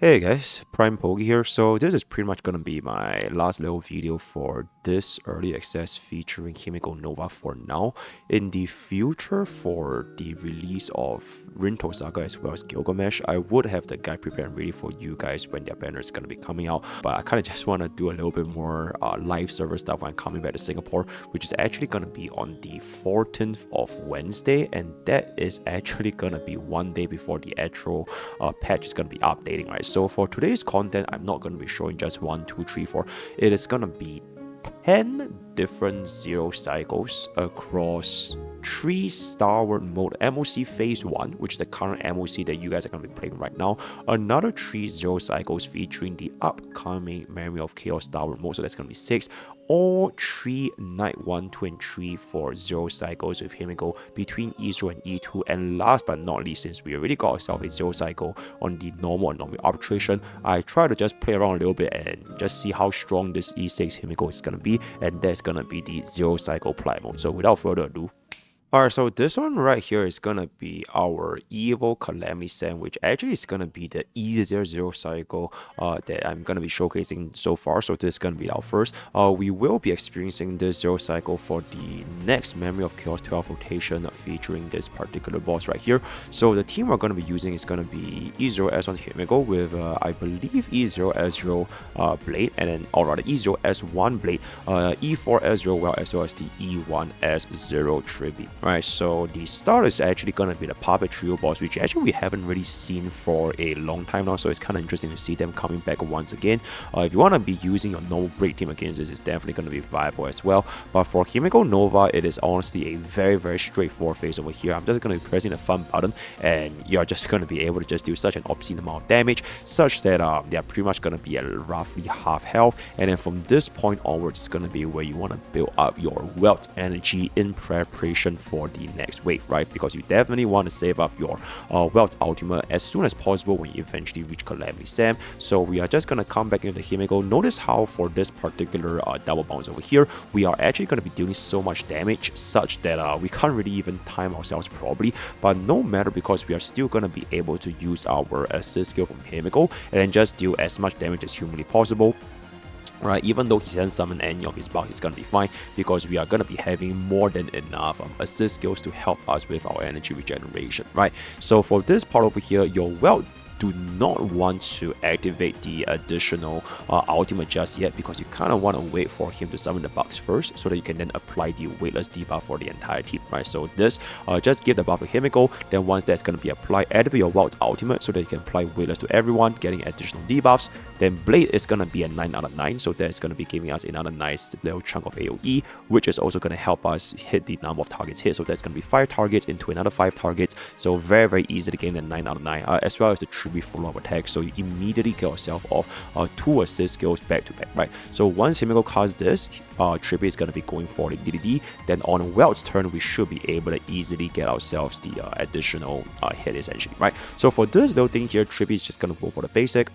Hey guys, MrPokke here. So this is pretty much gonna be my last little video for this early access featuring Himeko Nova for now. In the future, for the release of Rinto Saga as well as Gilgamesh, I would have the guide prepared and ready for you guys when their banner is gonna be coming out. But I kind of just want to do a little bit more live server stuff when I'm coming back to Singapore, which is actually gonna be on the 14th of Wednesday, and that is actually gonna be one day before the actual patch is gonna be updating, right? So for today's content, I'm not going to be showing just 1, 2, 3, 4. It is going to be 10 different zero cycles across 3 Starward mode: MOC Phase 1, which is the current MOC that you guys are going to be playing right now, another 3 zero cycles featuring the upcoming Memory of Chaos Starward mode, so that's going to be 6, all 3 Night 1, 2, and 3 for zero cycles with Himeko between E0 and E2, and last but not least, since we already got ourselves a zero cycle on the normal and normal arbitration, I try to just play around a little bit and just see how strong this E6 Himeko is going to be, and that's going to be the zero cycle Plight mode. So without further ado, alright, so this one right here is gonna be our Evil Calamity Sandwich. Actually, it's gonna be the E00 cycle that I'm gonna be showcasing so far. So this is gonna be our first. We will be experiencing this zero cycle for the next Memory of Chaos 12 rotation featuring this particular boss right here. So the team we're gonna be using is gonna be E0S1 Himeko with I believe E0S0 Blade, and then rather E0S1 Blade, E4S0 as well as the E1S0 Tribute. Right, so the start is actually going to be the Puppet Trio boss, which actually we haven't really seen for a long time now, so it's kind of interesting to see them coming back once again. If you want to be using your normal break team against this, it's definitely going to be viable as well. But for Himeko Nova, it is honestly a very straightforward phase over here. I'm just going to be pressing the fun button, and you're just going to be able to just do such an obscene amount of damage, such that they're pretty much going to be at roughly half health, and then from this point onwards, it's going to be where you want to build up your wealth energy in preparation for the next wave, right? Because you definitely want to save up your wealth ultimate as soon as possible when you eventually reach Calamity Sam. So we are just going to come back into Himeko. Notice how for this particular double bounce over here, we are actually going to be dealing so much damage such that we can't really even time ourselves properly. But no matter, because we are still going to be able to use our assist skill from Himeko and then just deal as much damage as humanly possible. Right, even though he hasn't summoned any of his bugs, it's gonna be fine because we are gonna be having more than enough assist skills to help us with our energy regeneration, right? So for this part over here, your wealth do not want to activate the additional ultimate just yet, because you kind of want to wait for him to summon the bugs first so that you can then apply the weightless debuff for the entire team, right? So this just give the buff to Himeko, then once that's going to be applied, activate your wealth ultimate so that you can apply weightless to everyone, getting additional debuffs. Then Blade is going to be a 9 out of 9, so that's going to be giving us another nice little chunk of AoE, which is also going to help us hit the number of targets hit. So that's going to be 5 targets into another 5 targets, so very easy to gain the 9 out of 9, as well as the tribute follow-up attack, so you immediately get yourself off 2 assist skills back to back, right? So once Himeko casts this, tribute is going to be going for the DDD, then on Welt's turn, we should be able to easily get ourselves the additional hit essentially, right? So for this little thing here, tribute is just going to go for the basic.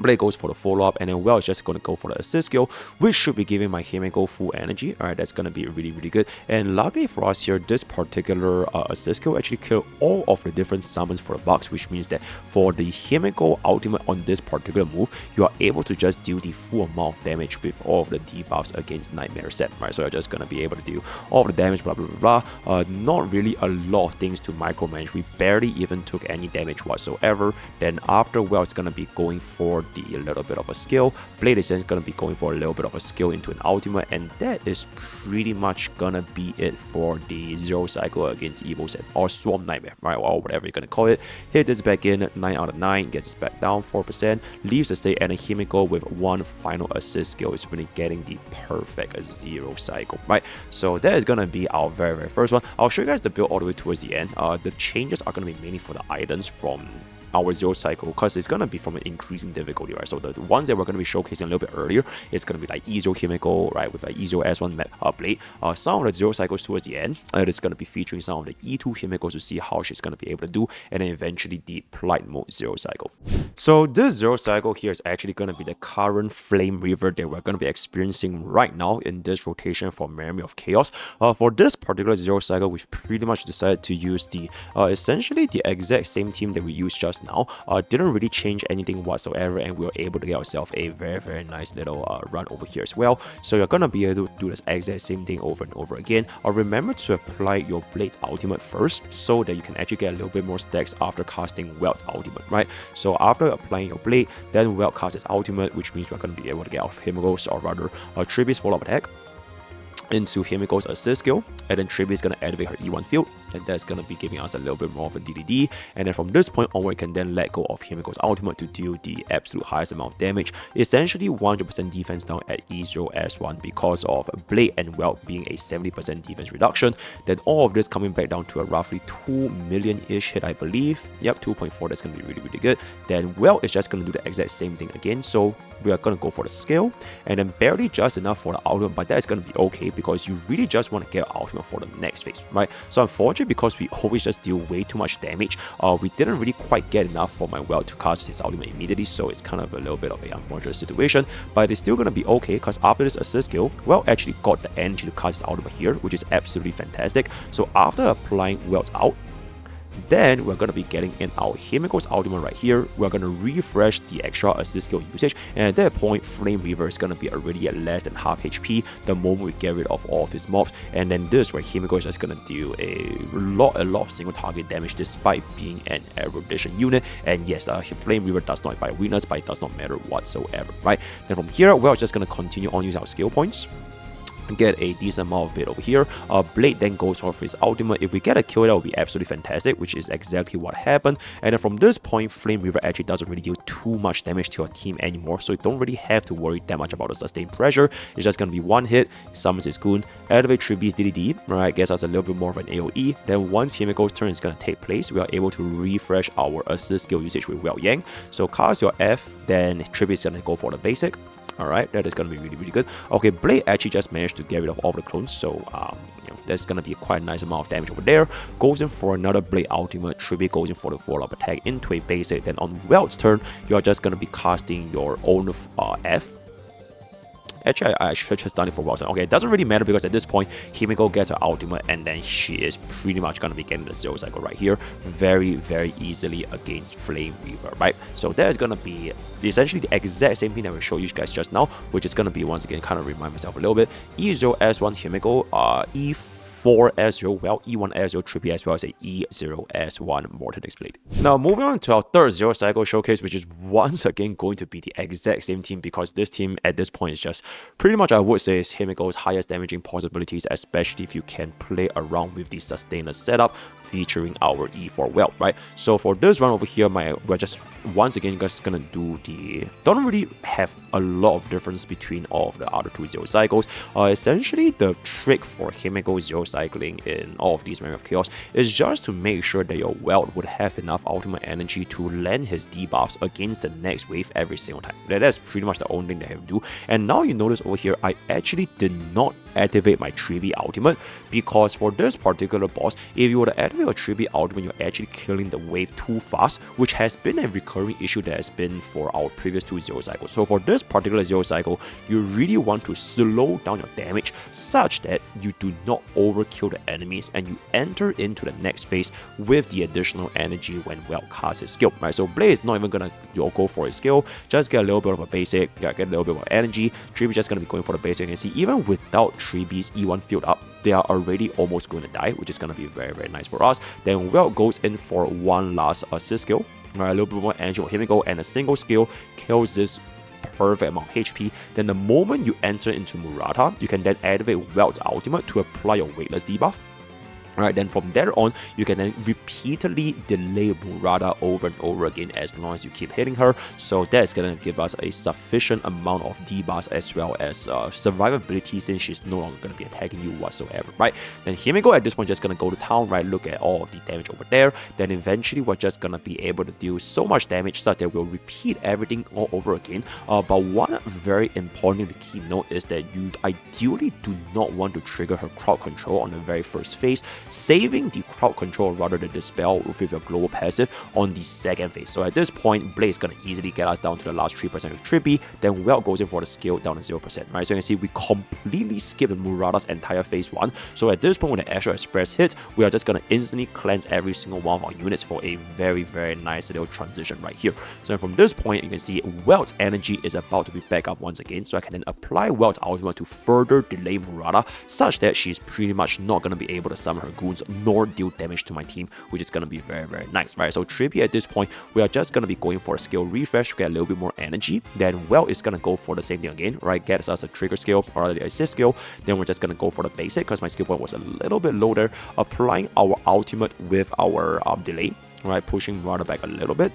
Blade goes for the follow-up, and then Well is just going to go for the assist skill, which should be giving my Himeko full energy. Alright, that's going to be really good. And luckily for us here, this particular assist skill actually killed all of the different summons for the bugs, which means that for the Himeko ultimate on this particular move, you are able to just deal the full amount of damage with all of the debuffs against Nightmare Set, right? So you're just going to be able to do all the damage, blah blah. Not really a lot of things to micromanage. We barely even took any damage whatsoever. Then after Well, it's going to be going for the little bit of a skill. Blade is then going to be going for a little bit of a skill into an ultimate, and that is pretty much gonna be it for the zero cycle against Evil Set or Swarm Nightmare, right? Or whatever you're gonna call it. Hit this back in, 9 out of 9, gets it back down 4%, leaves the state, and a Himeko with 1 final assist skill is really getting the perfect zero cycle, right? So that is gonna be our very first one. I'll show you guys the build all the way towards the end. The changes are gonna be mainly for the items from our zero cycle, because it's gonna be from an increasing difficulty, right? So the ones that we're gonna be showcasing a little bit earlier, it's gonna be like E0 Himeko, right, with like E0 S1 Blade. Some of the zero cycles towards the end, it's gonna be featuring some of the E2 Himeko to see how she's gonna be able to do, and then eventually the Plight mode zero cycle. So this zero cycle here is actually gonna be the current Flame Reaver that we're gonna be experiencing right now in this rotation for Memory of Chaos. For this particular zero cycle, we've pretty much decided to use the essentially the exact same team that we used just just now. Didn't really change anything whatsoever, and we were able to get ourselves a very nice little run over here as well. So you're gonna be able to do this exact same thing over and over again. Remember to apply your Blade's ultimate first, so that you can actually get a little bit more stacks after casting Welt's ultimate, right? So after applying your Blade, then Welt casts his ultimate, which means we're gonna be able to get off Himeko's, or rather Tribi's follow-up attack into Himeko's assist skill, and then Tribi is going to activate her E1 field, and that's going to be giving us a little bit more of a DDD, and then from this point onward, we can then let go of Himeko's ultimate to deal the absolute highest amount of damage, essentially 100% defense down at E0S1 because of Blade and Welt being a 70% defense reduction. Then all of this coming back down to a roughly 2 million-ish hit, I believe. Yep, 2.4, that's going to be really good. Then Welt is just going to do the exact same thing again, so we are going to go for the skill, and then barely just enough for the ultimate, but that is going to be okay because you really just want to get ultimate for the next phase, right? So unfortunately, because we always just deal way too much damage, we didn't really quite get enough for my Welt to cast his ultimate immediately, so it's kind of a little bit of a unfortunate situation, but it's still going to be okay because after this assist skill, Welt actually got the energy to cast his ultimate here, which is absolutely fantastic. So after applying Welt's out, then we're going to be getting in our Himeko's ultimate right here. We're going to refresh the extra assist skill usage, and at that point, Flame Reaver is going to be already at less than half HP the moment we get rid of all of his mobs, and then this where Himeko is just going to deal a lot of single target damage despite being an erudition unit. And yes, Flame Reaver does not fight weakness, but it does not matter whatsoever, right? Then from here, we're just going to continue on using our skill points, get a decent amount of it over here. Blade then goes off his ultimate. If we get a kill, that would be absolutely fantastic, which is exactly what happened. And then from this point, Flame Reaver actually doesn't really deal too much damage to your team anymore, so you don't really have to worry that much about the sustained pressure. It's just gonna be one hit, summons his goon, activate Tribi's DDD, right, gets us a little bit more of an AoE. Then once Himeko's turn is gonna take place, we are able to refresh our assist skill usage with Welt Yang. So cast your F, then Tribi is gonna go for the basic. Alright, that is going to be really good. Okay, Blade actually just managed to get rid of all the clones, so that's going to be quite a nice amount of damage over there. Goes in for another Blade ultimate. Tribi goes in for the follow-up attack into a basic. Then on Welt's turn, you're just going to be casting your own F. Actually, I should have just done it for Wilson. Okay, it doesn't really matter because at this point, Himeko gets her ultimate, and then she is pretty much going to be getting the Zero Cycle right here very easily against Flame Reaver, right? So that is going to be essentially the exact same thing that we showed you guys just now, which is going to be, once again, kind of remind myself a little bit. E0S1 Himeko, E4S0 Welt, E1S0 Tribi, as well as a E0S1 Mortonix Blade. Now, moving on to our third Zero Cycle showcase, which is once again going to be the exact same team, because this team at this point is just pretty much, I would say, is Himeko's highest damaging possibilities, especially if you can play around with the sustainer setup featuring our E4 Welt, right? So for this run over here, we're just once again just gonna do the, don't really have a lot of difference between all of the other two Zero Cycles. Essentially, the trick for Himeko Zero Cycling in all of these Realm of Chaos is just to make sure that your Welt would have enough ultimate energy to land his debuffs against the next wave every single time. That's pretty much the only thing they have to do. And now you notice over here, I actually did not activate my Tribi ultimate, because for this particular boss, if you were to activate your Tribi ultimate, you're actually killing the wave too fast, which has been a recurring issue that has been for our previous two Zero Cycles. So for this particular Zero Cycle, you really want to slow down your damage such that you do not overkill the enemies and you enter into the next phase with the additional energy when Welt casts his skill, right? So Blade is not even gonna go for his skill, just get a little bit of a basic, get a little bit of energy. Tribi is just gonna be going for the basic, and see, even without Tribi's E1 field up, they are already almost going to die, which is going to be very nice for us. Then Welt goes in for one last assist skill, a little bit more energy for Himeko, and a single skill kills this perfect amount of HP. Then the moment you enter into Murata, you can then activate Welt's ultimate to apply your weightless debuff. Alright, then from there on, you can then repeatedly delay Murata over and over again as long as you keep hitting her. So that's going to give us a sufficient amount of debuffs as well as survivability, since she's no longer going to be attacking you whatsoever, right? Then Himeko at this point just going to go to town, right? Look at all of the damage over there. Then eventually we're just going to be able to deal so much damage such that we'll repeat everything all over again. But one very important thing to keep note is that you ideally do not want to trigger her crowd control on the very first phase, saving the crowd control rather than dispel with your global passive on the second phase. So at this point, Blade is going to easily get us down to the last 3% with Trippy, then Welt goes in for the skill down to 0%, right? So you can see we completely skipped Murata's entire phase 1. So at this point, when the Astral Express hits, we are just going to instantly cleanse every single one of our units for a very, very nice little transition right here. So from this point, you can see Welt's energy is about to be back up once again, so I can then apply Welt's ultimate to further delay Murata, such that she's pretty much not going to be able to summon her goons nor deal damage to my team, which is going to be very, very nice, right? So Trippy at this point, we are just going to be going for a skill refresh to get a little bit more energy. Then Welt is going to go for the same thing again, right? Get us a trigger skill or the assist skill. Then we're just going to go for the basic because my skill point was a little bit low there, applying our ultimate with our delay, right? Pushing Murata back a little bit.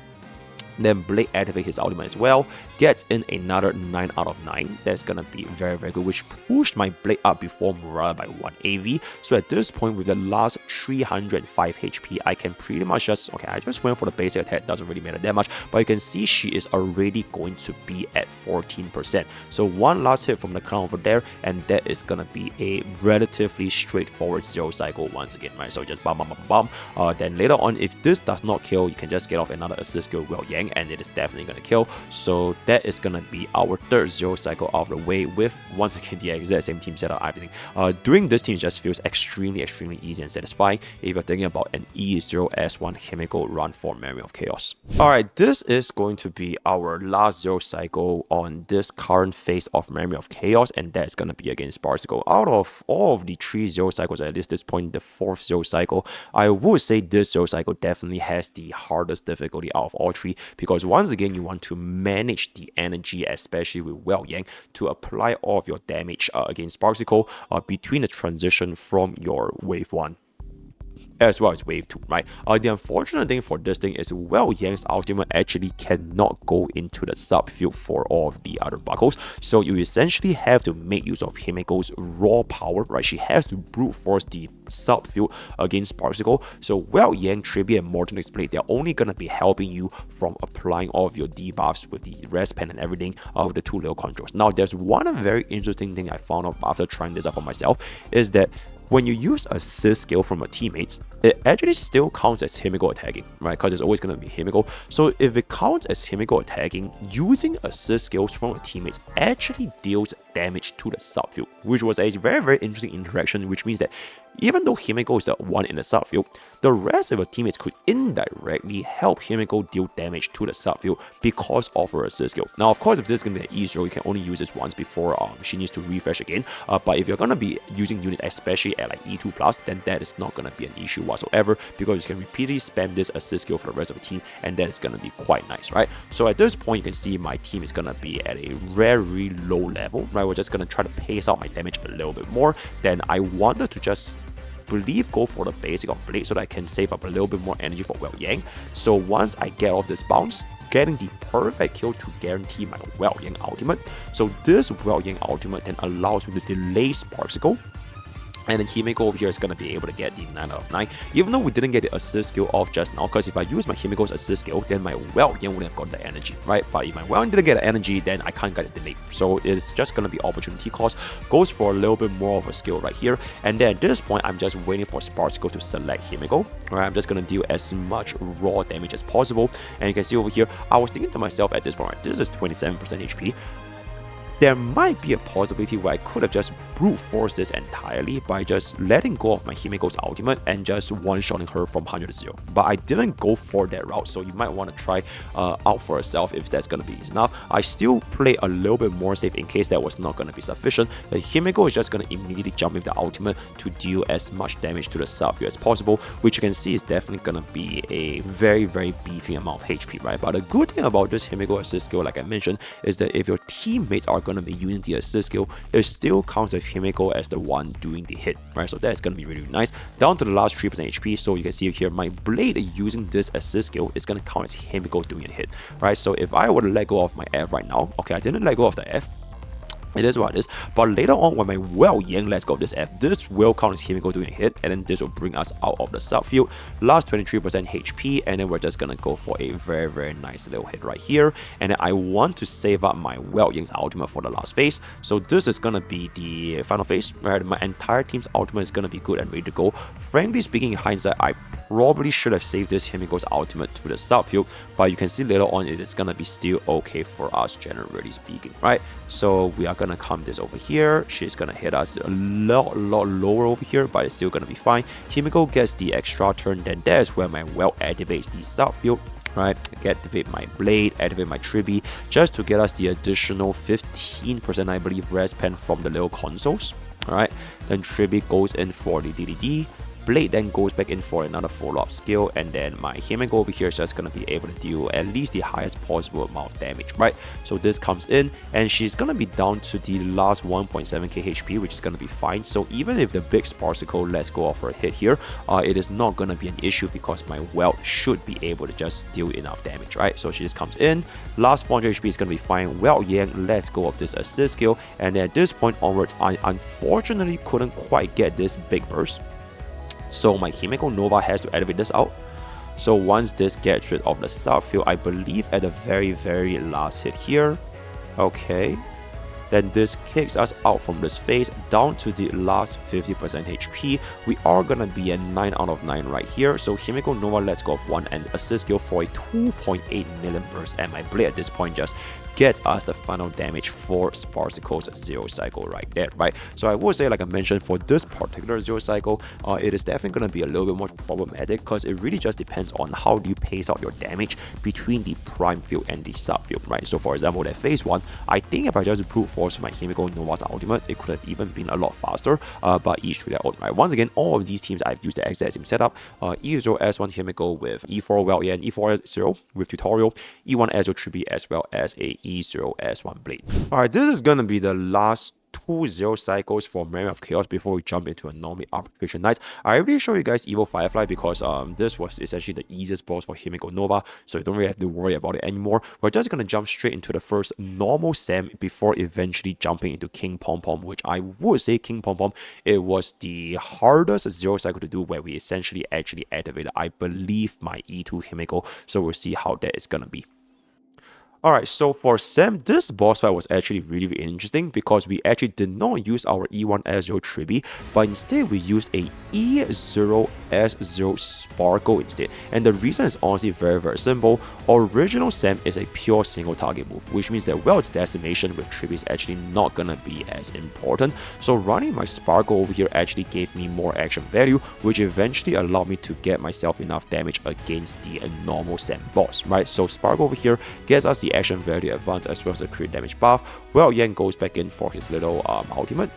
Then Blade activate his ultimate as well, gets in another 9 out of 9. That's gonna be very, very good, which pushed my Blade up before Murata by 1 AV. So at this point, with the last 305 HP, I can pretty much just, okay, I just went for the basic attack, doesn't really matter that much, but you can see she is already going to be at 14%. So one last hit from the clown over there, and that is gonna be a relatively straightforward 0 cycle once again, right? So just bam, bam, bam, bam. Then later on, if this does not kill, you can just get off another assist skill, Well Yang, and it is definitely going to kill. So that is going to be our third 0 cycle out of the way with, once again, the exact same team setup. I think doing this team just feels extremely easy and satisfying if you're thinking about an E0S1 Himeko run for Memory of Chaos. Alright, this is going to be our last 0 cycle on this current phase of Memory of Chaos, and that's going to be against Sparsicle. Out of all of the 3 0 cycles, at least this point, the 4th 0 cycle, I would say this 0 cycle definitely has the hardest difficulty out of all 3, because once again, you want to manage the energy, especially with Welt Yang, to apply all of your damage against Sparsicle between the transition from your wave 1 as well as wave 2, right? The unfortunate thing for this thing is Welt Yang's ultimate actually cannot go into the subfield for all of the other buckles, so you essentially have to make use of Himeko's raw power, right? She has to brute force the subfield against Sparsicle. So Welt Yang, Trippy, and Morton Display, they're only gonna be helping you from applying all of your debuffs with the rest pen and everything with the 2 little controls. Now, there's one very interesting thing I found out after trying this out for myself, is that when you use assist skill from your teammates, it actually still counts as Himeko attacking, right? Because it's always going to be Himeko. So if it counts as Himeko attacking, using assist skills from your teammates actually deals damage to the subfield, which was a very interesting interaction, which means that even though Himeko is the one in the subfield, the rest of your teammates could indirectly help Himeko deal damage to the subfield because of her assist skill. Now, of course, if this is going to be an E0, you can only use this once before she needs to refresh again. But if you're going to be using unit, especially at like E2+, then that is not going to be an issue whatsoever, because you can repeatedly spam this assist skill for the rest of the team, and that is going to be quite nice, right? So at this point, you can see my team is going to be at a very low level, right? We're just going to try to pace out my damage a little bit more. Then I wanted to just go for the basic of Blade so that I can save up a little bit more energy for Welt Yang. So once I get off this bounce, getting the perfect kill to guarantee my Welt Yang ultimate. So this Welt Yang ultimate then allows me to delay Sparsicle, and then Himeko over here is going to be able to get the 9 out of 9, even though we didn't get the assist skill off just now, because if I use my Himeko's assist skill, then my Welt Yang wouldn't have got the energy, right? But if my Welt Yang didn't get the energy, then I can't get it delayed. So it's just going to be opportunity cost. Goes for a little bit more of a skill right here. And then at this point, I'm just waiting for Sparsicle to select Himeko. Right? I'm just going to deal as much raw damage as possible. And you can see over here, I was thinking to myself at this point, right, this is 27% HP. There might be a possibility where I could have just brute forced this entirely by just letting go of my Himeko's ultimate and just one-shotting her from 100 to 0. But I didn't go for that route, so you might want to try out for yourself if that's going to be enough. I still play a little bit more safe in case that was not going to be sufficient. The Himeko is just going to immediately jump with the ultimate to deal as much damage to the subfield as possible, which you can see is definitely going to be a very beefy amount of HP, right? But the good thing about this Himeko assist skill, like I mentioned, is that if your teammates are going to be using the assist skill, it still counts as Himeko as the one doing the hit, right? So that's going to be really nice. Down to the last 3% HP, so you can see here my Blade using this assist skill is going to count as Himeko doing a hit, right? So if I were to let go of my F right now, okay, I didn't let go of the F. It is what it is. But later on, when my Well Yang lets go of this F, this will count as Himeko doing a hit, and then this will bring us out of the subfield. Last 23% HP, and then we're just gonna go for a very, very nice little hit right here. And then I want to save up my Well Yang's ultimate for the last phase. So this is gonna be the final phase, right? My entire team's ultimate is gonna be good and ready to go. Frankly speaking, in hindsight, I probably should have saved this Himeko's ultimate to the subfield, but you can see later on it is gonna be still okay for us, generally speaking, right? So we are gonna come this over here. She's gonna hit us a lot lower over here, but it's still gonna be fine. Himeko gets the extra turn, then that's where my Well activates the subfield. Right, activate my blade, activate my tribute, just to get us the additional 15%, I believe, res pen from the little consoles. Alright, then tribute goes in for the DDD. Blade then goes back in for another follow-up skill, and then my Himeko over here is just going to be able to deal at least the highest possible amount of damage, right? So this comes in, and she's going to be down to the last 1.7k HP, which is going to be fine. So even if the big Sparsicle lets go of her hit here, it is not going to be an issue because my Welt should be able to just deal enough damage, right? So she just comes in, last 400 HP is going to be fine. Welt Yang lets go of this assist skill, and at this point onwards, I unfortunately couldn't quite get this big burst. So my Himeko Nova has to activate this out. So once this gets rid of the subfield, I believe at the very last hit here, okay, then this kicks us out from this phase down to the last 50% HP. We are gonna be at 9 out of 9 right here. So Himeko Nova lets go of 1 and assist skill for a 2.8 million burst, and my blade at this point just gets us the final damage for Sparsicle's Zero Cycle right there, right? So I would say, like I mentioned, for this particular Zero Cycle, it is definitely going to be a little bit more problematic because it really just depends on how do you pace out your damage between the prime field and the subfield, right? So for example, that phase 1, I think if I just brute force my Himeko Nova's ultimate, it could have even been a lot faster, but each to their own, right? Once again, all of these teams, I've used the exact same setup. E0 S1 Himeko with E4 Well Yang, E4 S0 with tutorial, E1 S0 tribute, as well as a E0 S1 blade. Alright, this is gonna be the last 2 Zero Cycles for Memory of Chaos before we jump into a normal Arbitration Knight. I already showed you guys Evil Firefly because this was essentially the easiest boss for Himeko Nova, so you don't really have to worry about it anymore. We're just gonna jump straight into the first normal Sam before eventually jumping into King Pom Pom, which I would say King Pom Pom, it was the hardest Zero Cycle to do, where we essentially actually activated, I believe, my E2 Himeko, so we'll see how that is gonna be. Alright, so for Sam, this boss fight was actually really interesting because we actually did not use our E1 S0 tribute, but instead we used a E0 S0 Sparkle instead. And the reason is honestly very simple. Original Sam is a pure single target move, which means that, well, its decimation with tribute is actually not gonna be as important. So running my Sparkle over here actually gave me more action value, which eventually allowed me to get myself enough damage against the normal Sam boss, right? So Sparkle over here gets us the action value advance as well as the crit damage buff. Well, Yang goes back in for his little ultimate.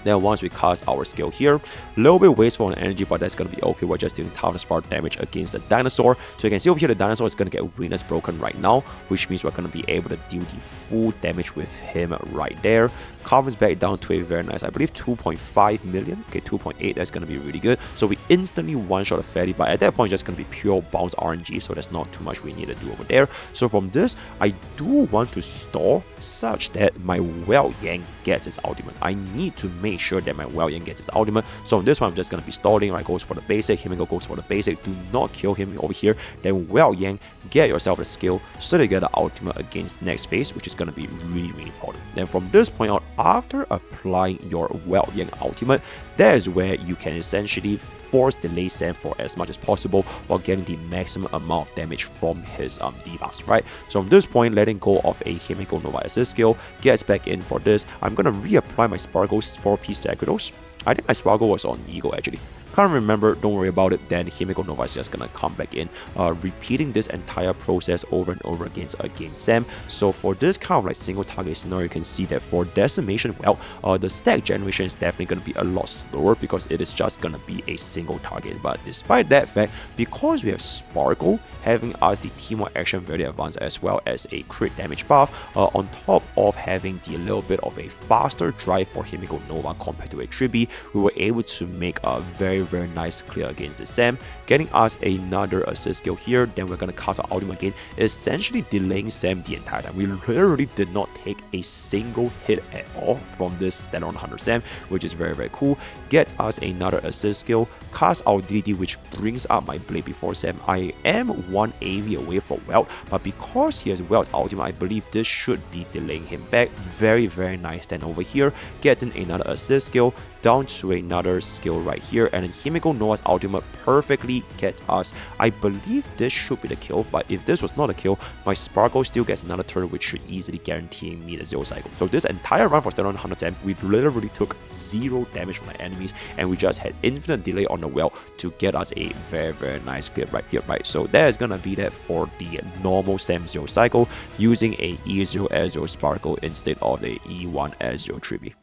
Then once we cast our skill here, a little bit wasteful on energy, but that's going to be okay. We're just dealing tough spark damage against the dinosaur. So you can see over here the dinosaur is going to get weakness broken right now, which means we're going to be able to deal the full damage with him right there. Comes back down to a very nice, I believe, 2.5 million. Okay, 2.8, that's going to be really good. So we instantly one-shot a fatty, but at that point, it's just going to be pure bounce RNG, so there's not too much we need to do over there. So from this, I do want to stall such that my Well Yang gets its ultimate. I need to make sure that my Well Yang gets its ultimate. So on this one, I'm just going to be stalling, right? Goes for the basic, Himeko goes for the basic. Do not kill him over here. Then Well Yang, get yourself a skill so that you get the ultimate against next phase, which is going to be really important. Then from this point out, after applying your Well Yang ultimate, that is where you can essentially force delay Sam for as much as possible while getting the maximum amount of damage from his debuffs, right? So from this point, letting go of a Himeko Nova assist skill, gets back in for this. I'm gonna reapply my Sparkles 4-piece Sacrados. I think my Sparkle was on Eagle actually. Can't remember, don't worry about it. Then Himeko Nova is just gonna come back in, repeating this entire process over and over against Sam. So for this kind of like single target scenario, you can see that for decimation, well, the stack generation is definitely gonna be a lot slower because it is just gonna be a single target. But despite that fact, because we have Sparkle having us the teamwork action very advanced as well as a crit damage buff, on top of having the little bit of a faster drive for Himeko Nova compared to a tribute, we were able to make a very very nice clear against the Sam, getting us another assist skill here. Then we're gonna cast our ultimate again, essentially delaying Sam the entire time. We literally did not take a single hit at all from this standard 100 Sam, which is very, very cool. Gets us another assist skill, cast our DDD, which brings up my blade before Sam. I am 1 AV away from Weld, but because he has Weld's ultimate, I believe this should be delaying him back. Very, very nice. Then over here, gets in another assist skill, down to another skill right here, and then Himeko Nova's ultimate perfectly gets us. I believe this should be the kill, but if this was not a kill, my Sparkle still gets another turn, which should easily guarantee me the 0 cycle. So this entire run for 700 we literally took 0 damage from my enemies, and we just had infinite delay on the well to get us a very, very nice clear right here, right? So that is gonna be that for the normal Sam 0 cycle, using a E0 S0 Sparkle instead of the E1 S0 Tribute.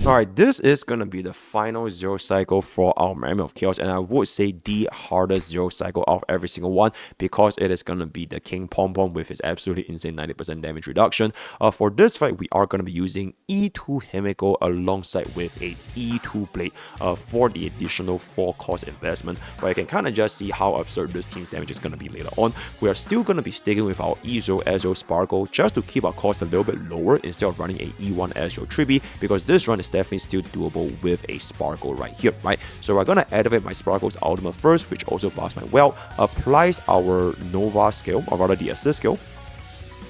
Alright, this is gonna be the final 0 cycle for our Memory of Chaos, and I would say the hardest 0 cycle of every single one, because it is gonna be the King Pom Pom with his absolutely insane 90% damage reduction. For this fight, we are gonna be using E2 Himeko alongside with a E2 Blade for the additional 4 cost investment, but you can kind of just see how absurd this team's damage is gonna be later on. We are still gonna be sticking with our E0 S0 Sparkle just to keep our cost a little bit lower instead of running a E1 S0 Tribute, because this run is definitely still doable with a Sparkle right here, right? So we're gonna activate my Sparkle's ultimate first, which also buffs my Weld, applies our Nova skill, or rather the assist skill.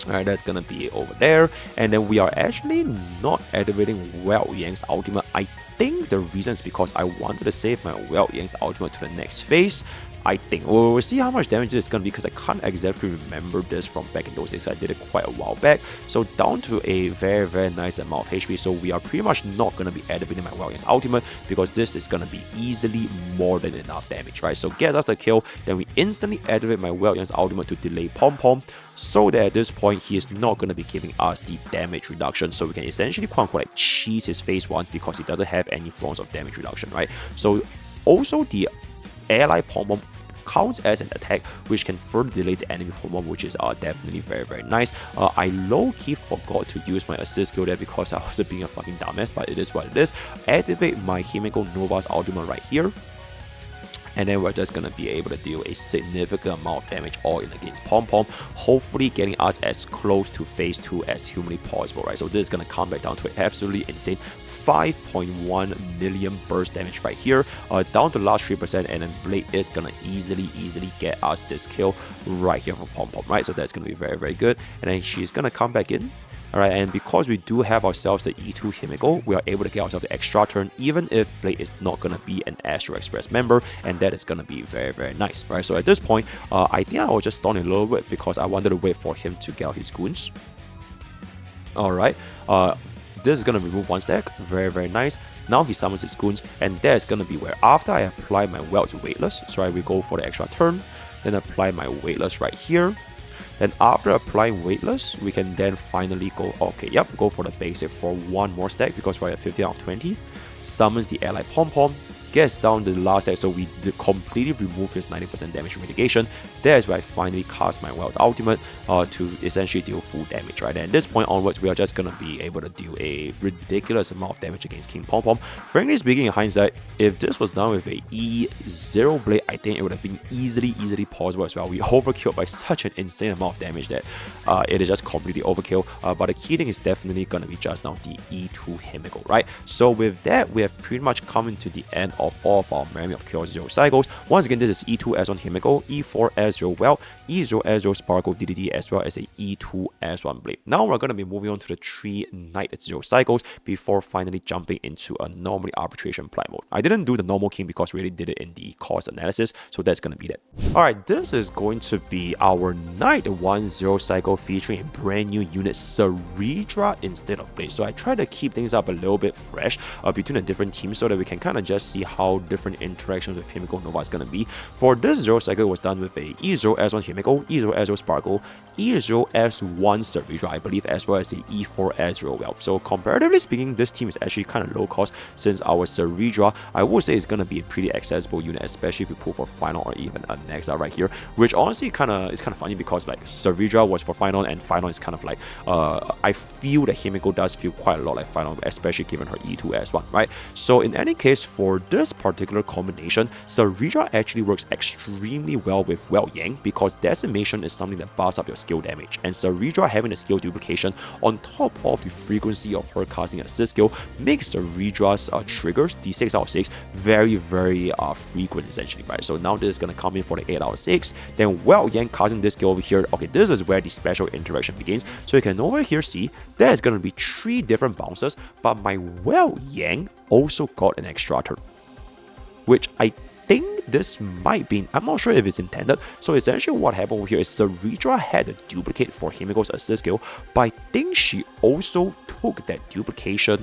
Alright, that's gonna be over there, and then we are actually not activating Weld Yang's ultimate. I think the reason is because I wanted to save my Weld Yang's ultimate to the next phase. I think we'll see how much damage it's gonna be, because I can't exactly remember this from back in those days. I did it quite a while back. So down to a very, very nice amount of HP. So we are pretty much not gonna be activating my Wild's ultimate, because this is gonna be easily more than enough damage, right? So gets us the kill, then we instantly activate my Wild's ultimate to delay Pom Pom, so that at this point he is not gonna be giving us the damage reduction. So we can essentially quote unquote like cheese his phase once, because he doesn't have any forms of damage reduction, right? So also the ally Pom Pom counts as an attack, which can further delay the enemy Pom Pom, which is definitely very, very nice. I low-key forgot to use my assist skill there because I was being a fucking dumbass, but it is what it is. Activate my Himeko Nova's ultimate right here, and then we're just gonna be able to deal a significant amount of damage all in against Pom Pom, hopefully getting us as close to phase 2 as humanly possible, right? So this is gonna come back down to an absolutely insane 5.1 million burst damage right here, down to the last 3%, and then Blade is gonna easily get us this kill right here from Pom Pom, right? So that's gonna be very, very good, and then she's gonna come back in. Alright, and because we do have ourselves the E2 Himeko, we are able to get ourselves the extra turn, even if Blade is not going to be an Astro Express member, and that is going to be very, very nice, right? So at this point, I think I will just stun a little bit, because I wanted to wait for him to get out his goons. Alright, this is going to remove 1 stack, very, very nice. Now he summons his goons, and that is going to be where, after I apply my Weld to Weightless, so we go for the extra turn, then apply my Weightless right here. Then after applying Weightless, we can then finally go, okay, yep, go for the basic for 1 more stack, because we're at 15 out of 20. Summons the ally Pom Pom, gets down to the last stack, so we completely remove his 90% damage mitigation. That is where I finally cast my Weld's ultimate to essentially deal full damage, right? And at this point onwards, we are just gonna be able to deal a ridiculous amount of damage against King Pom Pom. Frankly speaking, in hindsight, if this was done with a E0 Blade, I think it would have been easily possible as well. We overkilled by such an insane amount of damage that it is just completely overkill. But the key thing is definitely gonna be just now the E2 Himeko, right? So with that, we have pretty much come into the end of all of our Memory of Chaos 0 cycles. Once again, this is E2 S1 Himeko, E4 S0 Weld, E0 S0 Sparkle DDD, as well as a E2 S1 Blade. Now we're going to be moving on to the 3 Night 0 cycles before finally jumping into a normally arbitration Plight mode. I didn't do the normal king because we already did it in the cost analysis, so that's going to be that. Alright, this is going to be our Night 1 0 cycle featuring a brand new unit, Reaver instead of Blade. So I try to keep things up a little bit fresh between the different teams, so that we can kind of just see how different interactions with Himeko Nova is going to be. For this 0 cycle, it was done with a E0 S1 Himeko, E0 S0 Sparkle, E0 S1 Reaver, I believe, as well as a E4 S0 Weld. So comparatively speaking, this team is actually kind of low cost, since our Reaver, I would say, is going to be a pretty accessible unit, especially if you pull for final or even a Nexa right here, which honestly is kind of funny, because like Reaver was for final, and final is kind of like I feel that Himeko does feel quite a lot like final, especially given her E2 S1, right? So in any case, for this this particular combination, Sarija actually works extremely well with Well Yang because decimation is something that buffs up your skill damage, and Sarija having the skill duplication on top of the frequency of her casting an assist skill makes Sarija's triggers, the 6 out of 6, very frequent essentially, right? So now this is going to come in for the 8 out of 6, then Well Yang casting this skill over here. Okay, this is where the special interaction begins. So you can over here see there's going to be 3 different bounces, but my Well Yang also got an extra turn, which I think this might be, I'm not sure if it's intended. So essentially what happened over here is Sarija had a duplicate for Himeko's assist skill, but I think she also took that duplication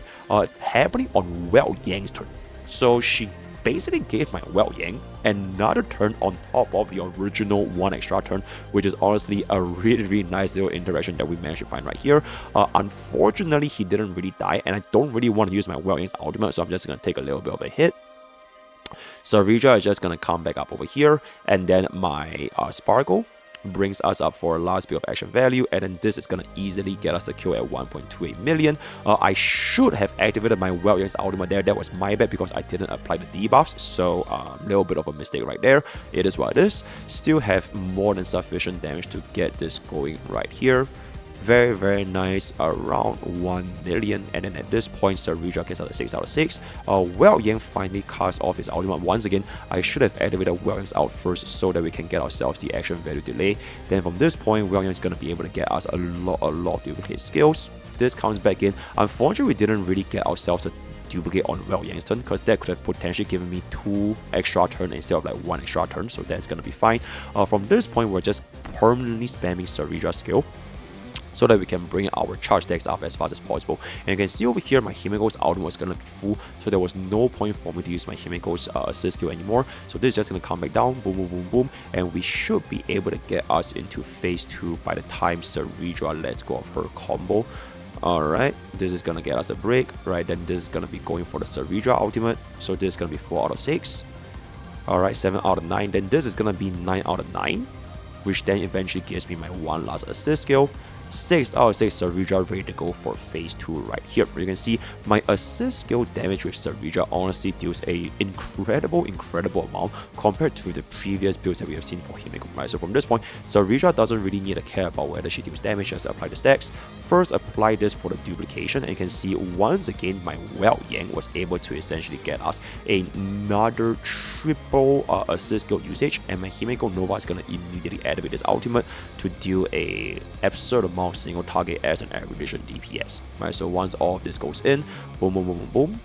happening on Well Yang's turn. So she basically gave my Well Yang another turn on top of the original 1 extra turn, which is honestly a really nice little interaction that we managed to find right here. Unfortunately, he didn't really die, and I don't really want to use my Well Yang's ultimate, so I'm just going to take a little bit of a hit. Sarija is just going to come back up over here, and then my Sparkle brings us up for a last bit of action value, and then this is going to easily get us a kill at 1.28 million. I should have activated my Well Yang's ultimate there. That was my bad because I didn't apply the debuffs, so a little bit of a mistake right there. It is what it is. Still have more than sufficient damage to get this going right here. Very nice, around 1 million, and then at this point Sarija gets out a 6 out of 6. Well Yang finally casts off his ultimate once again. I should have activated Well Yang's out first so that we can get ourselves the action value delay. Then from this point, Well Yang is going to be able to get us a lot of duplicate skills. This comes back in. Unfortunately, we didn't really get ourselves a duplicate on Well Yang's turn because that could have potentially given me 2 extra turns instead of like 1 extra turn, so that's going to be fine. From this point, we're just permanently spamming Sarija's skill so that we can bring our charge decks up as fast as possible. And you can see over here my Himeko's ultimate was going to be full, so there was no point for me to use my Himeko's assist skill anymore. So this is just going to come back down, boom, and we should be able to get us into phase 2 by the time Sarija lets go of her combo. Alright, this is going to get us a break, right? Then this is going to be going for the Sarija ultimate, so this is going to be 4 out of 6. Alright, 7 out of 9, then this is going to be 9 out of 9, which then eventually gives me my 1 last assist skill. 6 out of 6 Sarija ready to go for phase 2 right here. You can see my assist skill damage with Sarija honestly deals a incredible amount compared to the previous builds that we have seen for Himeko, right? So from this point, Sarija doesn't really need to care about whether she deals damage, just apply the stacks. First apply this for the duplication, and you can see once again my Well Yang was able to essentially get us another triple assist skill usage, and my Himeko Nova is going to immediately activate this ultimate to deal a absurd amount of single target as an aggregation DPS, right? So once all of this goes in, boom,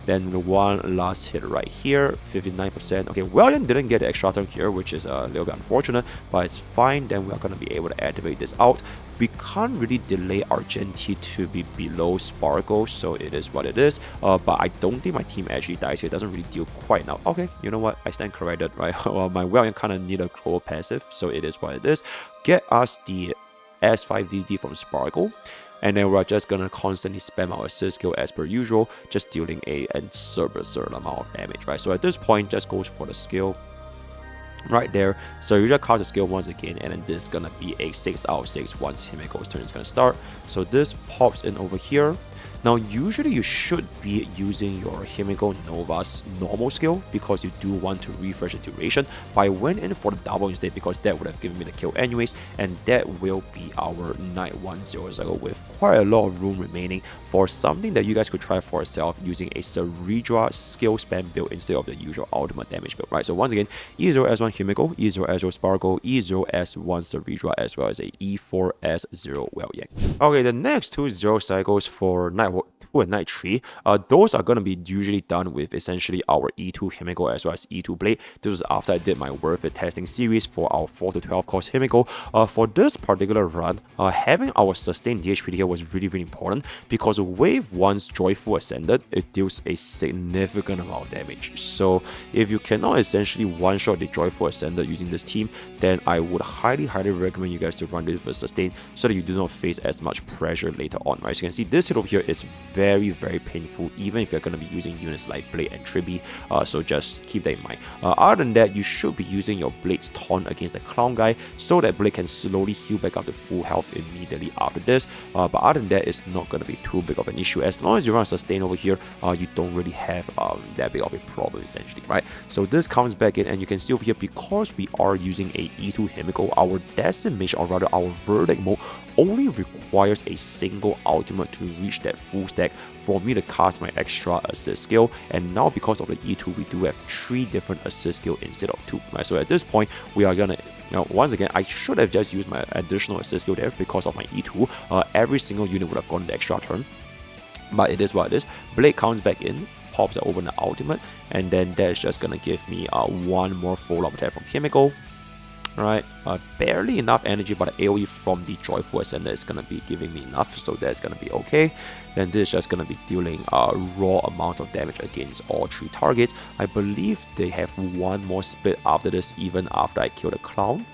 then 1 last hit right here, 59%. Okay, Well Yang didn't get the extra turn here, which is a little bit unfortunate, but it's fine. Then we are going to be able to activate this out. We can't really delay Argenti to be below Sparkle, so it is what it is. But I don't think my team actually dies here. It doesn't really deal quite now. Okay, you know what? I stand corrected, right? Well, my Well Yang kind of need a global passive, so it is what it is. Get us the S5DD from Sparkle, and then we're just gonna constantly spam our assist skill as per usual, just dealing a absurd amount of damage, right? So at this point, just goes for the skill right there. So you just cast the skill once again, and then this is gonna be a 6 out of 6 once Himeko's turn is gonna start. So this pops in over here. Now, usually you should be using your Himeko Nova's normal skill because you do want to refresh the duration, but I went in for the double instead because that would have given me the kill anyways, and that will be our Night 1-0 cycle with quite a lot of room remaining for something that you guys could try for yourself using a Sarija skill spam build instead of the usual ultimate damage build, right? So once again, E0S1 Himeko, E0S0 Sparkle, E0S1 Sarija, as well as a E4S0 Well Yang. Okay, the next 2 0 cycles for Night 2 and Night 3, those are going to be usually done with essentially our E2 Himeko as well as E2 Blade. This was after I did my Worth It testing series for our 4 to 12 cost Himeko. For this particular run, having our sustained DHP here was really important because wave 1's Joyful Ascended, it deals a significant amount of damage. So if you cannot essentially one-shot the Joyful Ascended using this team, then I would highly recommend you guys to run this with sustain so that you do not face as much pressure later on, right? So you can see this hit over here is very painful, even if you're going to be using units like Blade and Tribi, so just keep that in mind. Other than that, you should be using your Blade's taunt against the clown guy so that Blade can slowly heal back up to full health immediately after this, but other than that, it's not going to be too big of an issue. As long as you run a sustain over here, you don't really have that big of a problem essentially, right? So this comes back in, and you can see over here, because we are using a E2 Himeko, our decimation, or rather our verdict mode, only requires a single ultimate to reach that full stack for me to cast my extra assist skill. And now because of the E2, we do have 3 different assist skill instead of 2, right? So at this point, we are gonna, once again, I should have just used my additional assist skill there because of my E2. Every single unit would have gone the extra turn, but it is what it is. Blade comes back in, pops over the ultimate, and then that's just gonna give me one more follow-up attack from Himeko. Right, barely enough energy, but the AoE from the Joyful Ascender is gonna be giving me enough, so that's gonna be okay. Then this is just gonna be dealing raw amount of damage against all 3 targets. I believe they have one more split after this, even after I kill the clown.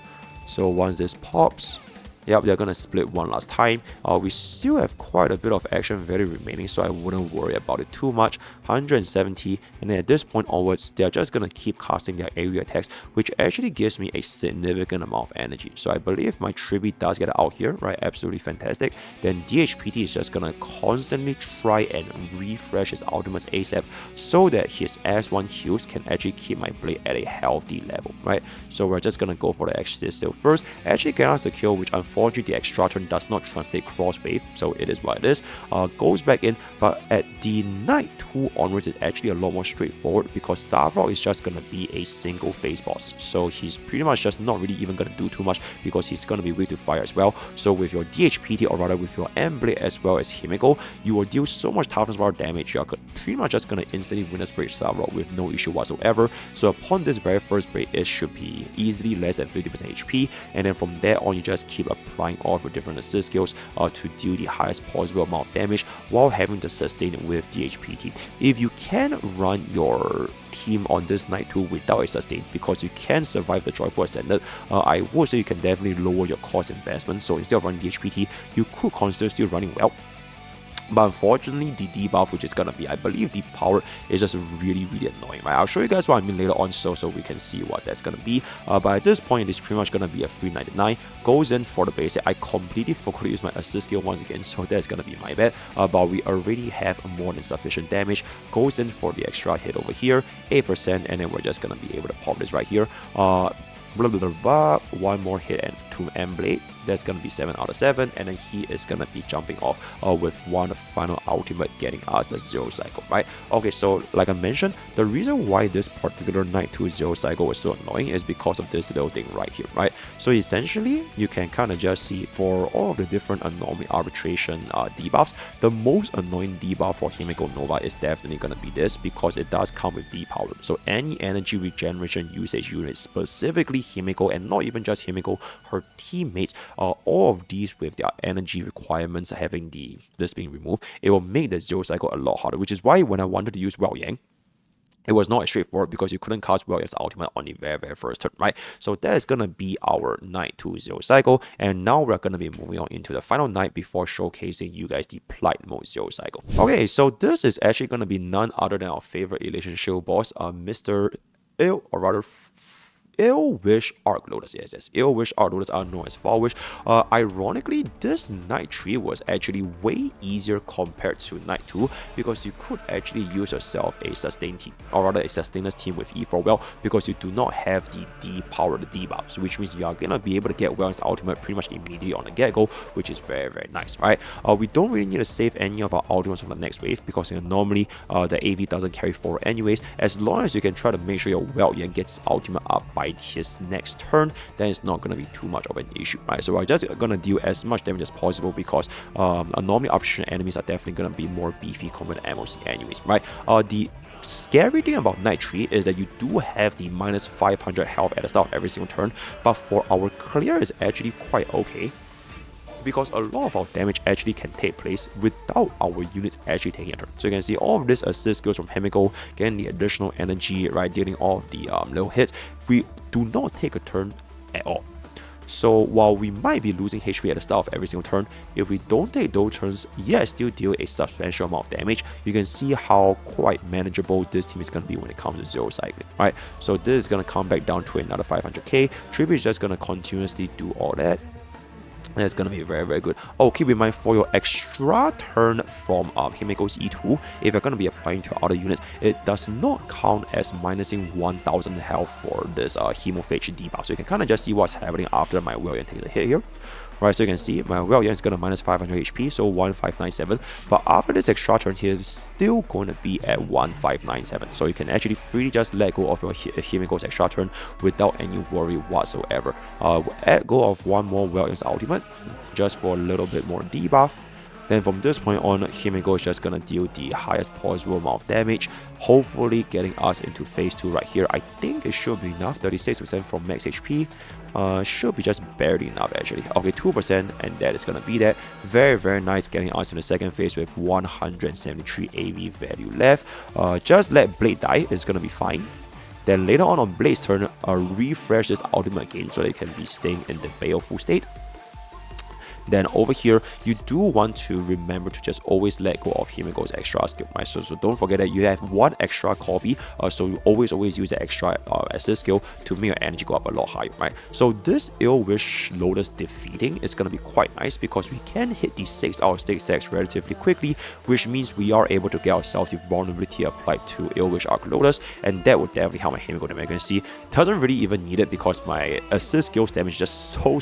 So once this pops, yep, they're gonna split one last time. We still have quite a bit of action value remaining, so I wouldn't worry about it too much. 170, and then at this point onwards, they're just gonna keep casting their area attacks, which actually gives me a significant amount of energy. So I believe my Tribi does get out here, right? Absolutely fantastic. Then DHPT is just gonna constantly try and refresh his ultimates ASAP so that his S1 heals can actually keep my Blade at a healthy level, right? So we're just gonna go for the assist skill first. Actually get us the kill, which unfortunately the extra turn does not translate cross wave, so it is what it is. Goes back in, but at the night 2 onwards, it's actually a lot more straightforward because Savrok is just gonna be a single phase boss, so he's pretty much just not really even gonna do too much because he's gonna be weak to fire as well. So with your DHPT, or rather with your M-Blade as well as Himeko, you will deal so much toughness bar damage, you're pretty much just gonna instantly Winner's Bridge Savrok with no issue whatsoever. So upon this very first break, it should be easily less than 50% HP, and then from there on, you just keep applying all of your different assist skills to deal the highest possible amount of damage while having to sustain it with DHPT. If you can run your team on this night 2 without a sustain, because you can survive the Joyful Ascendant, I would say you can definitely lower your cost investment. So instead of running DHPT, you could consider still running well. But unfortunately, the debuff, which is gonna be, I believe, the power, is just really annoying, right? I'll show you guys what I mean later on, so we can see what that's gonna be. But at this point, it's pretty much gonna be a 399. Goes in for the basic. I completely forgot to use my assist skill once again, so that's gonna be my bad. But we already have more than sufficient damage. Goes in for the extra hit over here, 8%, and then we're just gonna be able to pop this right here. One more hit and 2 M-Blade. That's gonna be 7 out of 7, and then he is gonna be jumping off with one final ultimate, getting us the 0 cycle, right? Okay, so like I mentioned, the reason why this particular night 2 0 cycle is so annoying is because of this little thing right here, right? So essentially, you can kind of just see for all of the different anomaly arbitration debuffs, the most annoying debuff for Himeko Nova is definitely gonna be this, because it does come with depower. So any energy regeneration usage unit, specifically Himeko, and not even just Himeko, her teammates, all of these with their energy requirements having this being removed, it will make the 0 cycle a lot harder, which is why when I wanted to use Wei Yang, it was not as straightforward because you couldn't cast Wei Yang's ultimate on the very first turn, right? So that is going to be our night 2 0 cycle, and now we're going to be moving on into the final night before showcasing you guys the Plight mode 0 cycle. Okay, so this is actually going to be none other than our favorite Elation Shield boss, Mr. Ill, or rather Ill-Wish Arc Lotus. Yes, Ill-Wish Arc Lotus are known as Fall Wish. Ironically, this night 3 was actually way easier compared to night 2 because you could actually use yourself a sustain team, or rather a sustainers team with E4 well, because you do not have the depower, the debuffs, which means you are gonna be able to get Well's ultimate pretty much immediately on the get-go, which is very nice, right? We don't really need to save any of our ultimates from the next wave because normally the AV doesn't carry forward anyways. As long as you can try to make sure your Wei Yang gets ultimate up by his next turn, then it's not going to be too much of an issue, right? So we're just going to deal as much damage as possible because normally option enemies are definitely going to be more beefy compared to MOC anyways, right? The scary thing about night 3 is that you do have the minus 500 health at the start of every single turn, but for our clear is actually quite okay, because a lot of our damage actually can take place without our units actually taking a turn. So you can see all of this assist skills from Himeko, getting the additional energy, right, dealing all of the little hits. We do not take a turn at all. So while we might be losing HP at the start of every single turn, if we don't take those turns, yet still deal a substantial amount of damage, you can see how quite manageable this team is going to be when it comes to zero cycling, right? So this is going to come back down to another 500k. Tribute is just going to continuously do all that. And it's going to be very, very good. Oh, keep in mind for your extra turn from Himeko's E2, if you're going to be applying to other units, it does not count as minusing 1000 health for this Hemophage debuff. So you can kind of just see what's happening after my Well Yang takes a hit here. Right, so you can see my Well Yang is going to minus 500 HP, so 1597. But after this extra turn here, it's still going to be at 1597. So you can actually freely just let go of your Himeko's extra turn without any worry whatsoever. Let go of one more Well Yang's ultimate, just for a little bit more debuff. Then from this point on, Himeko is just going to deal the highest possible amount of damage, hopefully getting us into phase 2 right here. I think it should be enough, 36% from max HP. Should be just barely enough actually. Okay, 2%, and that is going to be that. Very, very nice, getting us to the second phase with 173 AV value left. Just let Blade die, it's going to be fine. Then later on Blade's turn, refresh this ultimate again so they can be staying in the baleful state. Then over here, you do want to remember to just always let go of Himeko's extra skill, right? So don't forget that you have one extra copy, so you always use the extra assist skill to make your energy go up a lot higher, right? So this Ill Wish Lotus defeating is going to be quite nice because we can hit the 6 out of 6 stacks relatively quickly, which means we are able to get ourselves the vulnerability applied to Ill Wish Arc Lotus, and that would definitely help my Himeko damage. You can see, doesn't really even need it because my assist skills damage is just so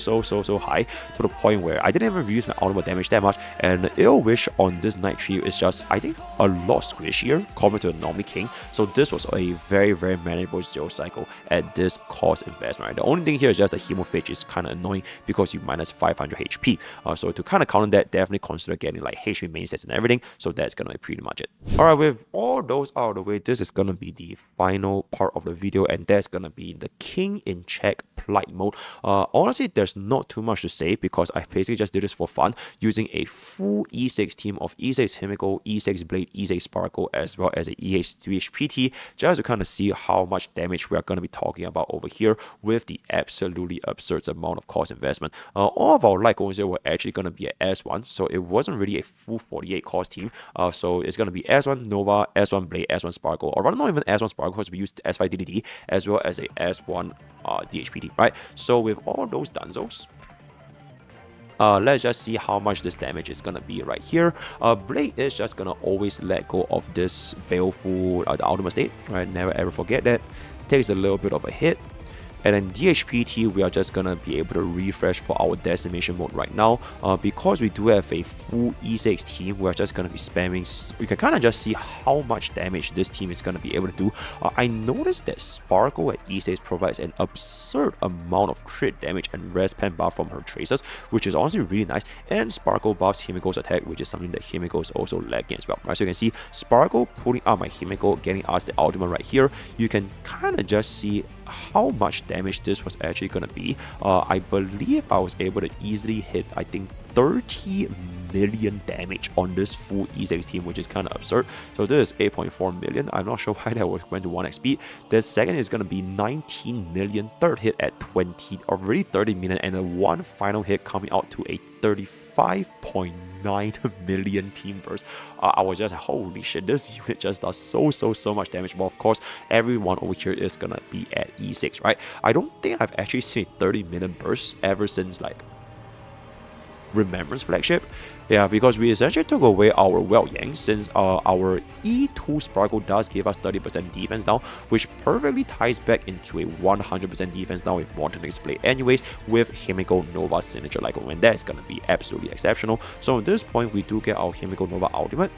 high to the point where I didn't even reduce my ultimate damage that much, and Ill Wish on this Night Tree is just, I think, a lot squishier compared to a Normally King. So this was a very, very manageable zero cycle at this cost investment, right? The only thing here is just the Hemophage is kind of annoying because you minus 500 HP. So to kind of counter that, definitely consider getting like HP main sets and everything. So that's gonna be pretty much it. Alright, with all those out of the way, this is gonna be the final part of the video, and that's gonna be the King in Check Plight mode. Honestly, there's not too much to say because I basically just did this for fun using a full E6 team of E6 Himeko, E6 Blade, E6 Sparkle, as well as a E8 PT, just to kind of see how much damage we are going to be talking about over here with the absolutely absurd amount of cost investment. All of our light goals here were actually going to be at S1, so it wasn't really a full 48 cost team. So it's going to be S1 Nova, S1 Blade, S1 Sparkle, or rather not even S1 Sparkle because we used S5 DDD as well as a S1 DHPT, right? So with all those dunzos, let's just see how much this damage is gonna be right here. Blade is just gonna always let go of this baleful the ultimate state, right? Never ever forget that. Takes a little bit of a hit. And then DHPT, we are just gonna be able to refresh for our decimation mode right now. Because we do have a full E6 team, we're just gonna be spamming. You can kind of just see how much damage this team is gonna be able to do. I noticed that Sparkle at E6 provides an absurd amount of crit damage and rest pen buff from her tracers, which is honestly really nice. And Sparkle buffs Himeko's attack, which is something that Himeko is also lacking as well, right? So you can see Sparkle pulling out my Himeko, getting us the ultimate right here. You can kind of just see how much damage this was actually going to be. I believe I was able to easily hit, I think, 30 million damage on this full E6 team, which is kind of absurd. So this is 8.4 million. I'm not sure why that went to 1x speed. The second is going to be 19 million. Third hit at 20, already 30 million, and then one final hit coming out to a 35.9 million team burst. I was just, holy shit, this unit just does so much damage. But of course, everyone over here is gonna be at E6, right? I don't think I've actually seen 30 million bursts ever since like Remembrance Flagship. Yeah, because we essentially took away our Well Yang, since our E2 Sparkle does give us 30% defense now, which perfectly ties back into a 100% defense now with Modern Display anyways, with Himeko Nova signature like when that is going to be absolutely exceptional. So at this point, we do get our Himeko Nova ultimate.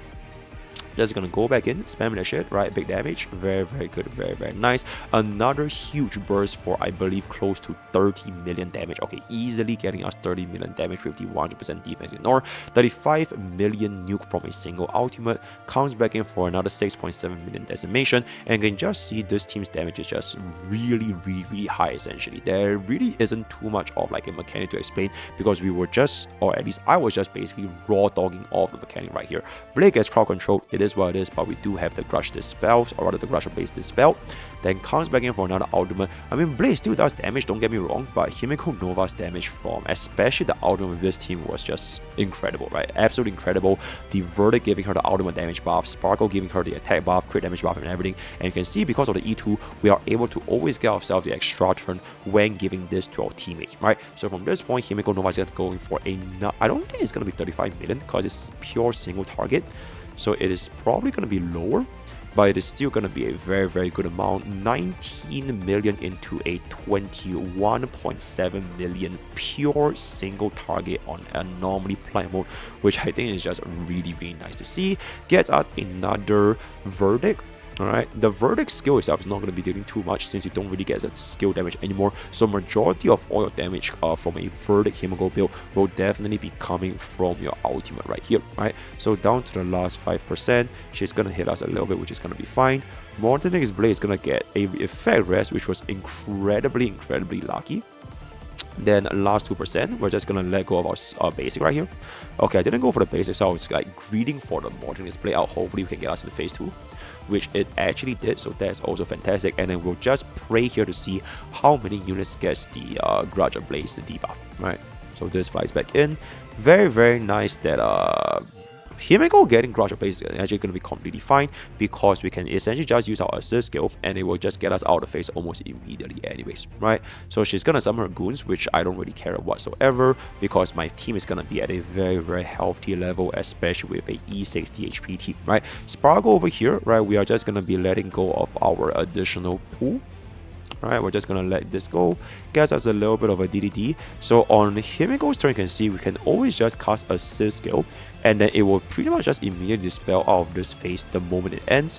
Just gonna go back in, spam that shit, right? Big damage, very good, very nice. Another huge burst for, I believe, close to 30 million damage. Okay, easily getting us 30 million damage with the 100% defense ignore. 35 million nuke from a single ultimate, comes back in for another 6.7 million decimation, and you can just see this team's damage is just really high essentially. There really isn't too much of like a mechanic to explain because we were just, or at least I was just basically raw dogging off the mechanic right here. Blade gets crowd control, it is is what it is, but we do have the Grudge Dispel, or rather the Grudge Blaze Dispel. Then comes back in for another ultimate. I mean, Blaze still does damage, don't get me wrong, but Himeko Nova's damage from especially the ultimate with this team was just incredible, right? Absolutely incredible. The Verdict giving her the ultimate damage buff, Sparkle giving her the attack buff, crit damage buff, and everything. And you can see because of the E2, we are able to always get ourselves the extra turn when giving this to our teammates, right? So from this point, Himeko Nova is going for a... I don't think it's going to be 35 million because it's pure single target. So it is probably going to be lower, but it is still going to be a very, very good amount. 19 million into a 21.7 million pure single target on a normally Plight mode, which I think is just really, really nice to see. Gets us another Verdict. Alright, the Verdict skill itself is not going to be dealing too much since you don't really get that skill damage anymore. So majority of all your damage from a Verdict Himeko build will definitely be coming from your ultimate right here, right? So down to the last 5%, she's going to hit us a little bit, which is going to be fine. Mortonix Blade is going to get a effect rest, which was incredibly, incredibly lucky. Then last 2%, we're just gonna let go of our basic right here. Okay, I didn't go for the basic, so I was like greeting for the Mortonix Blade out. Hopefully we can get us into phase 2, which it actually did, so that's also fantastic. And then we'll just pray here to see how many units gets the Grudge Blaze, the debuff, right? So this flies back in. Very, very nice that Himeko getting Grudge Blaze is actually going to be completely fine because we can essentially just use our assist skill and it will just get us out of the phase almost immediately anyways, right? So she's going to summon her goons, which I don't really care whatsoever because my team is going to be at a very, very healthy level, especially with a E60 HP team, right? Sparkle over here, right? We are just going to be letting go of our additional pool. Alright, we're just gonna let this go. Gets us a little bit of a DDD. So on Himeko's turn, you can see we can always just cast assist skill, and then it will pretty much just immediately dispel out of this phase the moment it ends.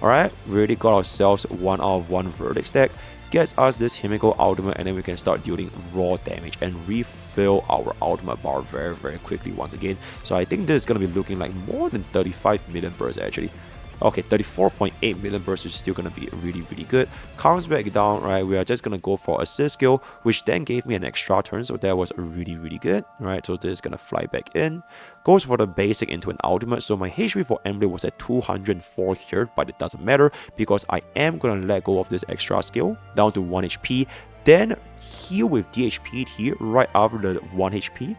Alright, we already got ourselves 1 out of 1 Verdict stack. Gets us this Himeko ultimate, and then we can start dealing raw damage and refill our ultimate bar very, very quickly once again. So I think this is gonna be looking like more than 35 million bursts actually. Okay, 34.8 million bursts is still going to be really, really good. Comes back down, right? We are just going to go for assist skill, which then gave me an extra turn. So that was really, really good, right? So this is going to fly back in. Goes for the basic into an ultimate. So my HP for Emblem was at 204 here, but it doesn't matter because I am going to let go of this extra skill down to 1 HP. Then heal with DHP here right after the 1 HP.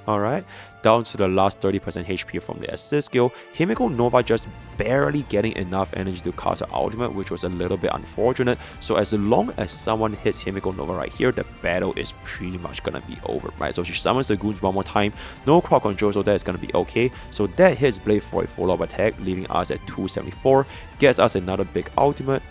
Alright, down to the last 30% HP from the assist skill. Himeko Nova just barely getting enough energy to cast her ultimate, which was a little bit unfortunate. So as long as someone hits Himeko Nova right here, the battle is pretty much gonna be over, right? So she summons the goons one more time, no crowd control, so that is gonna be okay. So that hits Blade for a follow-up attack, leaving us at 274, gets us another big ultimate.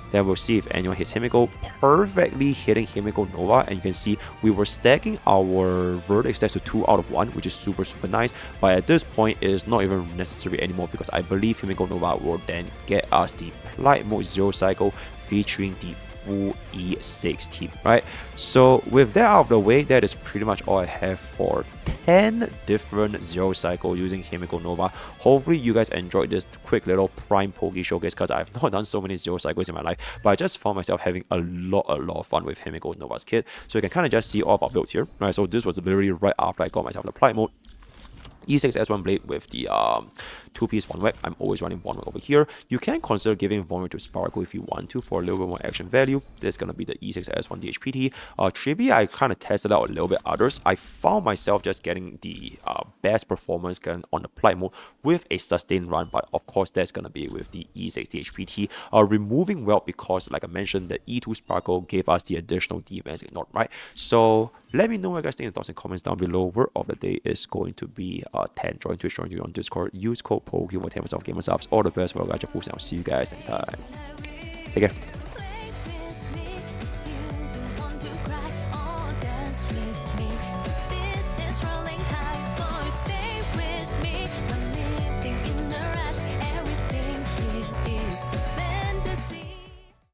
Then we'll see if anyone hits Himeko, perfectly hitting Himeko Nova, and you can see we were stacking our Verdict stacks to 2 out of 1, which is super, super nice. But at this point, it is not even necessary anymore because I believe Himeko Nova will then get us the Plight mode 0 cycle featuring the full E6 team, right? So with that out of the way, that is pretty much all I have for 10 different 0 cycle using Himeko Nova. Hopefully you guys enjoyed this quick little Prime Poke showcase because I've not done so many 0 cycles in my life, but I just found myself having a lot of fun with Himeko Nova's kit. So you can kind of just see all of our builds here, right? So this was literally right after I got myself the Plight mode. E6 S1 blade with the 2-piece Von Weg. I'm always running Von Weg over here. You can consider giving Von Weg to Sparkle if you want to for a little bit more action value. This is going to be the E6 S1 DHPT. Tribi, I kind of tested out a little bit others. I found myself just getting the best performance on the Plight mode with a sustained run, but of course that's going to be with the E6 DHPT. Removing Welt because, like I mentioned, the E2 Sparkle gave us the additional defense ignored, right? So let me know what you guys think in the thoughts and comments down below. Word of the day is going to be 10. Join Twitch, join you on Discord. Use code POKE for 10% off gamer subs. All the best for your guys. And I'll see you guys next time. Take care.